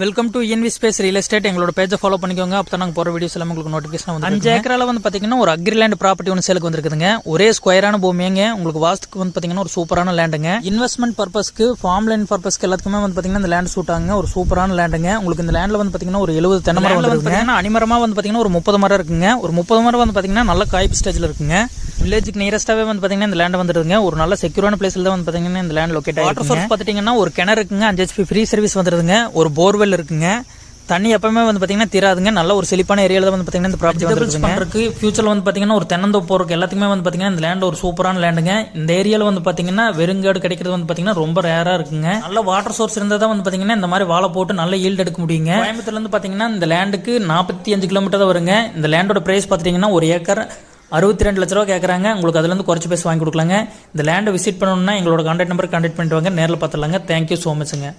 Welcome to ENV space real estate. எங்களோட பேஜை follow பண்ணிக்கோங்க. அப்போ நாங்கள் போகிற வீடியோஸ் எல்லாம் உங்களுக்கு நோட்டிஃபிகேஷன் வந்து 5 ஏக்கரால வந்து பார்த்தீங்கன்னா ஒரு அக்ரிலேண்ட் ப்ராப்பர்ட்டி ஒன்று சேலுக்கு வந்துருக்குதுங்க. ஒரே ஸ்கொயரான பூமிங்க. உங்களுக்கு வாஸ்துக்கு வந்து பார்த்தீங்கன்னா ஒரு சூப்பரான லேண்டுங்க. இன்வெஸ்ட்மெண்ட் பர்பஸ்க்கு, ஃபார்ம் லேண்ட் பர்பஸ்க்கு எல்லாத்துக்குமே வந்து பார்த்தீங்கன்னா இந்த லேண்ட் சூட் ஆகுங்க. ஒரு சூப்பரான லேண்டுங்க. உங்களுக்கு இந்த லேண்டில் வந்து பார்த்தீங்கன்னா ஒரு 70 தென்னை மரம் வந்து பார்த்தீங்கன்னா அனிமரமாக வந்து பார்த்தீங்கன்னா ஒரு 30 மரம் இருக்குங்க. ஒரு 30 மரம் வந்து பார்த்தீங்கன்னா நல்ல காய்ப்பு ஸ்டேஜில் இருக்குங்க. வில்லேஜுக்கு நியரஸ்டாவே வந்து பார்த்தீங்கன்னா இந்த லேண்ட் வந்துருங்க. ஒரு நல்ல செக்யூரான பிளேஸ்ல தான் வந்து பார்த்தீங்கன்னா இந்த லேண்ட் லொக்கேட் ஆகிருக்கு. வாட்டர் சோர்ஸ் பார்த்துட்டீங்கன்னா ஒரு கிணறு இருக்குங்க. 5 HP ஃப்ரீ சர்வீஸ் வந்துருதுங்க. ஒரு போர்வெல் இருக்குங்க. தண்ணி எப்பவுமே வந்து பார்த்தீங்கன்னா தீராதுங்க. நல்ல ஒரு செழிப்பான ஏரியாவில் தான் வந்து பார்த்தீங்கன்னா இந்த ப்ராப்பர்ட்டி வந்து பண்ணுறதுக்கு ஃபியூச்சரில் வந்து பார்த்தீங்கன்னா ஒரு தென்னந்தோப்பு போகிறதுக்கு எல்லாத்துக்குமே வந்து பார்த்தீங்கன்னா இந்த லேண்ட் ஒரு சூப்பரான லேண்டுங்க. இந்த ஏரியாவில் வந்து பார்த்தீங்கன்னா வெறுங்காடு கிடைக்கிறது வந்து பார்த்தீங்கன்னா ரொம்ப ரேராக இருக்குங்க. நல்ல வாட்டர் சோர்ஸ் இருந்தால் தான் வந்து பார்த்தீங்கன்னா இந்த மாதிரி வாழை போட்டு நல்ல ஈல்டு எடுக்க முடியுங்க. கோயம்புத்தூர்லேருந்து பார்த்தீங்கன்னா இந்த லேண்டுக்கு 45 கிலோமீட்டர் தான் வருங்க. இந்த லேண்டோட பிரைஸ் பார்த்துட்டீங்கன்னா ஒரு ஏக்கர் 62 லட்ச ரூபா கேட்குறாங்க. உங்களுக்கு அதுலேருந்து குறைச்சி பேசி வாங்கி கொடுக்கலாங்க. இந்த லேண்டை விசிட் பண்ணணும்னா எங்களோட கான்டாக்ட் நம்பர் கான்டாக்ட் பண்ணிட்டு வாங்க. நேரில் பார்த்துலாங்க. Thank you so மச்ங்க.